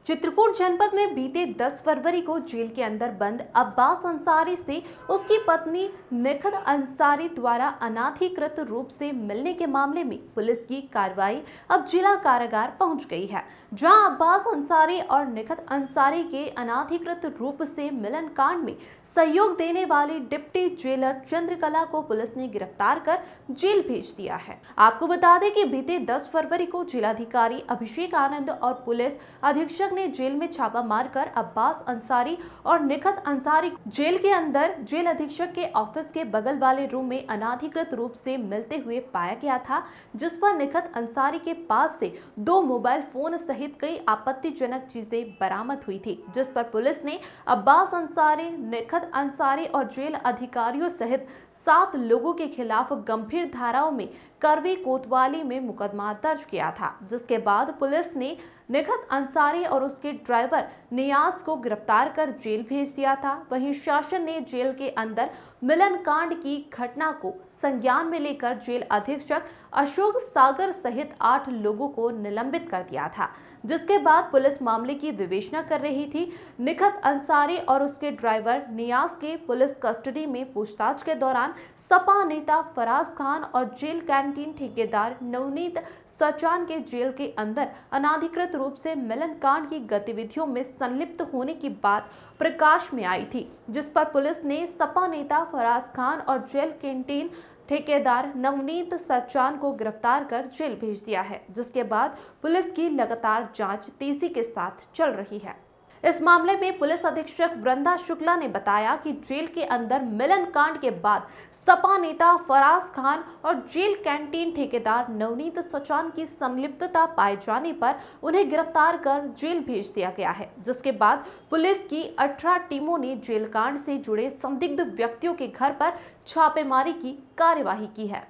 चित्रकूट जनपद में बीते 10 फरवरी को जेल के अंदर बंद अब्बास अंसारी से उसकी पत्नी निखत अंसारी द्वारा अनाधिकृत रूप से मिलने के मामले में पुलिस की कार्रवाई अब जिला कारागार पहुंच गई है, जहां अब्बास अंसारी और निखत अंसारी के अनाधिकृत रूप से मिलन कांड में सहयोग देने वाले डिप्टी जेलर चंद्रकला को पुलिस ने गिरफ्तार कर जेल भेज दिया है। आपको बता दें कि बीते 10 फरवरी को जिलाधिकारी अभिषेक आनंद और पुलिस अधीक्षक ने जेल में छापा मारकर अब्बास अंसारी और निखत अंसारी जेल के अंदर जेल अधीक्षक के ऑफिस के बगल वाले रूम में अनाधिकृत रूप से मिलते हुए पाया गया था, जिस पर निखत अंसारी के पास से 2 मोबाइल फोन सहित कई आपत्तिजनक चीजें बरामद हुई थी, जिस पर पुलिस ने अब्बास अंसारी, निखत अंसारी और जेल अधिकारियों सहित 7 लोगों के खिलाफ गंभीर धाराओं में करवी कोतवाली में मुकदमा दर्ज किया था, जिसके बाद पुलिस ने निखत अंसारी और उसके ड्राइवर नियाज को गिरफ्तार कर जेल भेज दिया था। वहीं शासन ने जेल के अंदर मिलन कांड की घटना को संज्ञान में लेकर जेल अधीक्षक अशोक सागर सहित 8 लोगों को निलंबित कर दिया था, जिसके बाद पुलिस मामले की विवेचना कर रही थी। निखत अंसारी और उसके ड्राइवर नियाज के पुलिस कस्टडी में पूछताछ के दौरान सपा नेता फराज खान और जेल कैंटीन ठेकेदार नवनीत सचान के जेल के अंदर अनाधिकृत रूप से मिलन कांड की गतिविधियों में संलिप्त होने की बात प्रकाश में आई थी, जिस पर पुलिस ने सपा नेता फराज खान और जेल कैंटीन ठेकेदार नवनीत सचान को गिरफ्तार कर जेल भेज दिया है, जिसके बाद पुलिस की लगातार जांच तेजी के साथ चल रही है। इस मामले में पुलिस अधीक्षक वृंदा शुक्ला ने बताया कि जेल के अंदर मिलन कांड के बाद सपा नेता फराज खान और जेल कैंटीन ठेकेदार नवनीत सचान की संलिप्तता पाए जाने पर उन्हें गिरफ्तार कर जेल भेज दिया गया है, जिसके बाद पुलिस की 18 टीमों ने जेल कांड से जुड़े संदिग्ध व्यक्तियों के घर पर छापेमारी की कार्यवाही की है,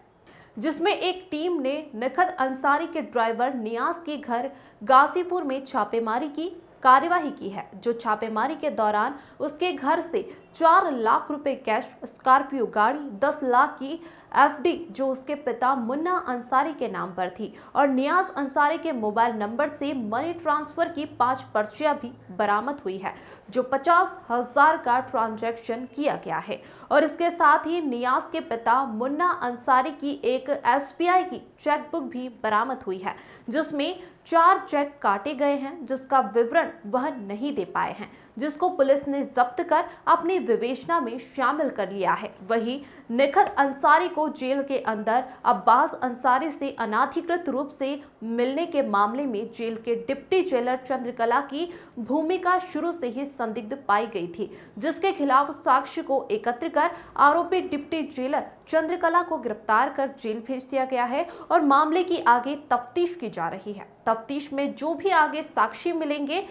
जिसमें एक टीम ने निखत अंसारी के ड्राइवर नियाज के घर गाजीपुर में छापेमारी की कार्यवाही की है, जो छापेमारी के दौरान उसके घर से 4 लाख रुपए कैश, स्कॉर्पियो गाड़ी, 10 लाख की एफडी जो उसके पिता मुन्ना अंसारी के नाम पर थी और नियाज अंसारी के मोबाइल नंबर से मनी ट्रांसफर की 5 पर्चियां भी बरामद हुई है, जो 50,000 का ट्रांजैक्शन किया गया है। और इसके साथ ही नियाज के पिता मुन्ना अंसारी की एक एसबीआई की चेकबुक भी बरामद हुई है, जिसमें 4 चेक काटे गए हैं, जिसका विवरण वह नहीं दे पाए हैं, जिसको पुलिस ने जब्त कर अपनी विवेचना में शामिल कर लिया है। वहीं निखत अंसारी को जेल के अंदर अब्बास अंसारी से अनाधिकृत रूप से मिलने के मामले में जेल के डिप्टी जेलर चंद्रकला की भूमिका शुरू से ही संदिग्ध पाई गई थी, जिसके खिलाफ साक्ष्य को एकत्र कर आरोपी डिप्टी जेलर चंद्रकला को गिरफ्तार कर जेल भेज दिया गया है और मामले की आगे तफ्तीश की जा रही है। तफ्तीश में जो भी आगे साक्षी मिलेंगे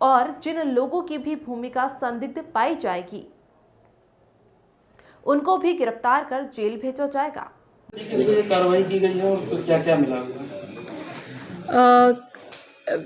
और जिन लोगों की भी भूमिका संदिग्ध पाई जाएगी, उनको भी गिरफ्तार कर जेल भेजा जाएगा। किस कार्रवाई की गई है और क्या क्या मिला?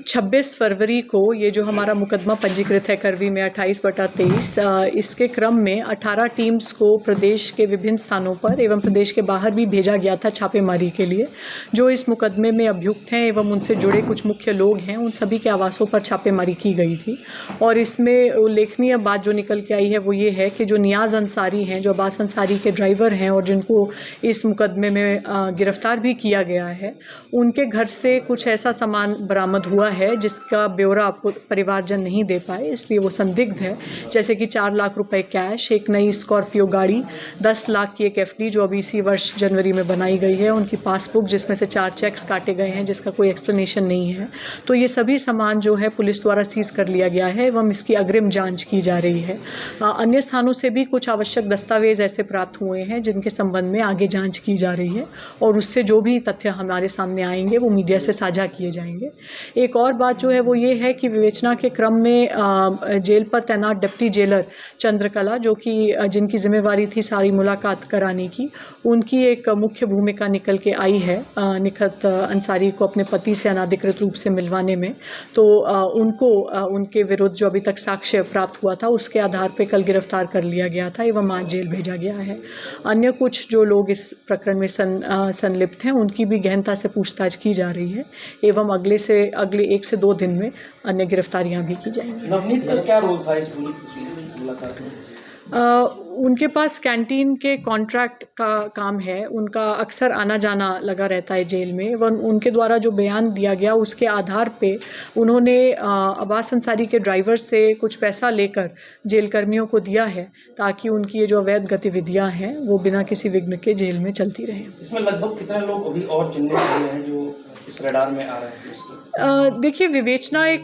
26 फरवरी को ये जो हमारा मुकदमा पंजीकृत है करवी में 28/23, इसके क्रम में 18 टीम्स को प्रदेश के विभिन्न स्थानों पर एवं प्रदेश के बाहर भी भेजा गया था छापेमारी के लिए। जो इस मुकदमे में अभियुक्त हैं एवं उनसे जुड़े कुछ मुख्य लोग हैं, उन सभी के आवासों पर छापेमारी की गई थी। और इसमें उल्लेखनीय बात जो निकल के आई है वो ये है कि जो नियाज अंसारी हैं, जो अब्बास अंसारी के ड्राइवर हैं और जिनको इस मुकदमे में गिरफ्तार भी किया गया है, उनके घर से कुछ ऐसा सामान बरामद हुआ है जिसका ब्यौरा आपको परिवारजन नहीं दे पाए, इसलिए वो संदिग्ध है। जैसे कि 4 लाख रुपए कैश, एक नई स्कॉर्पियो गाड़ी, 10 लाख की एक एफडी जो अभी इसी वर्ष जनवरी में बनाई गई है, उनकी पासबुक जिसमें से 4 चेक्स काटे गए हैं जिसका कोई एक्सप्लेनेशन नहीं है। तो ये सभी सामान जो है पुलिस द्वारा सीज कर लिया गया है एवं इसकी अग्रिम जाँच की जा रही है। अन्य स्थानों से भी कुछ आवश्यक दस्तावेज ऐसे प्राप्त हुए हैं जिनके संबंध में आगे जाँच की जा रही है और उससे जो भी तथ्य हमारे सामने आएंगे वो मीडिया से साझा किए जाएंगे। एक और बात जो है वो ये है कि विवेचना के क्रम में जेल पर तैनात डिप्टी जेलर चंद्रकला, जो कि जिनकी जिम्मेवारी थी सारी मुलाकात कराने की, उनकी एक मुख्य भूमिका निकल के आई है निखत अंसारी को अपने पति से अनाधिकृत रूप से मिलवाने में। तो उनको उनके विरुद्ध जो अभी तक साक्ष्य प्राप्त हुआ था उसके आधार पर कल गिरफ्तार कर लिया गया था एवं आज जेल भेजा गया है। अन्य कुछ जो लोग इस प्रकरण में संलिप्त हैं उनकी भी गहनता से पूछताछ की जा रही है एवं अगले 1 से 2 दिन में अन्य गिरफ्तारियां भी की जाएंगी। नवनीत का क्या रोल था इस पूरी मुलाकात में? उनके पास कैंटीन के कॉन्ट्रैक्ट का काम है, उनका अक्सर आना जाना लगा रहता है जेल में। उनके द्वारा जो बयान दिया गया उसके आधार पे उन्होंने अब्बास अंसारी के ड्राइवर से कुछ पैसा लेकर जेल कर्मियों को दिया है ताकि उनकी ये जो अवैध गतिविधियां हैं वो बिना किसी विघ्न के जेल में चलती रहें। इसमें लगभग कितने लोग अभी और चिन्हित हुए हैं जो इस रडार में आ रहे हैं? देखिए, विवेचना एक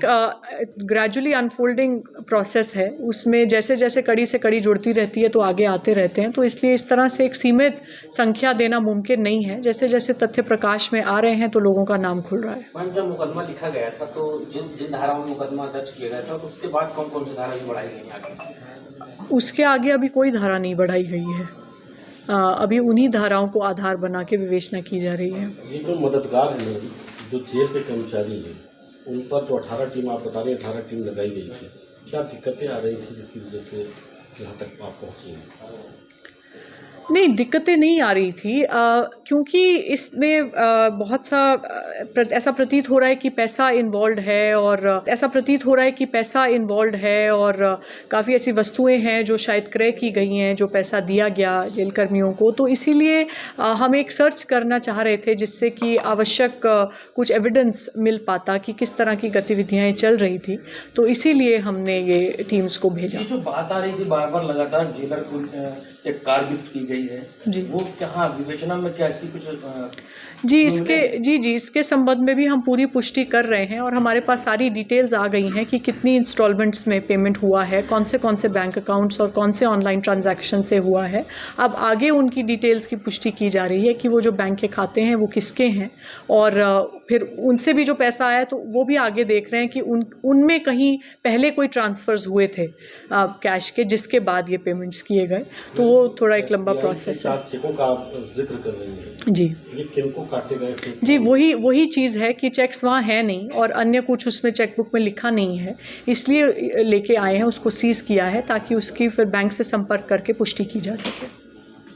ग्रेजुअली अनफोल्डिंग प्रोसेस है, उसमें जैसे जैसे कड़ी से कड़ी जुड़ती रहती है तो आगे आते रहते हैं, तो इसलिए इस तरह से एक सीमित संख्या देना मुमकिन नहीं है। जैसे जैसे तथ्य प्रकाश में आ रहे हैं तो लोगों का नाम खुल रहा है। मैम, जब मुकदमा लिखा गया था तो जिन धाराओं में मुकदमा दर्ज किया गया था तो उसके बाद कौन कौन सी धारा भी बढ़ाई गई आगे? उसके आगे अभी कोई धारा नहीं बढ़ाई गई है। अभी उन्हीं धाराओं को आधार बना के विवेचना की जा रही है। ये जो मददगार हैं, जो जेल के कर्मचारी हैं, उन पर जो 18 टीम आप बता रहे हैं 18 टीम लगाई गई थी, क्या दिक्कतें आ रही थी जिसकी वजह से यहाँ तक आप पहुँचे हैं? नहीं, दिक्कतें नहीं आ रही थी क्योंकि इसमें बहुत सा ऐसा प्रतीत हो रहा है कि पैसा इन्वॉल्व है और काफ़ी ऐसी वस्तुएं हैं जो शायद क्रय की गई हैं, जो पैसा दिया गया जेल कर्मियों को। तो इसीलिए हम एक सर्च करना चाह रहे थे जिससे कि आवश्यक कुछ एविडेंस मिल पाता कि किस तरह की गतिविधियाँ चल रही थी, तो इसीलिए हमने ये टीम्स को भेजा। ये जो बात आ रही थी बार बार लगातार जेलर को एक कार गिफ्ट की गई है जी, वो क्या विवेचना में क्या इसकी कुछ इसके संबंध में भी हम पूरी पुष्टि कर रहे हैं और हमारे पास सारी डिटेल्स आ गई हैं कि कितनी इंस्टॉलमेंट्स में पेमेंट हुआ है, कौन से बैंक अकाउंट्स और कौन से ऑनलाइन ट्रांजैक्शन से हुआ है। अब आगे उनकी डिटेल्स की पुष्टि की जा रही है कि वो जो बैंक के खाते हैं वो किसके हैं और फिर उनसे भी जो पैसा आया तो वो भी आगे देख रहे हैं कि उनमें कहीं पहले कोई ट्रांसफ़र्स हुए थे कैश के, जिसके बाद ये पेमेंट्स किए गए। तो वो थोड़ा एक लंबा प्रोसेस है। चेकों का आप जिक्र कर रही हैं जी, ये किनको काटे गए थे? जी, वही चीज़ है कि चेक्स वहाँ है नहीं और अन्य कुछ उसमें चेकबुक में लिखा नहीं है, इसलिए लेके आए हैं, उसको सीज़ किया है ताकि उसकी फिर बैंक से संपर्क करके पुष्टि की जा सके।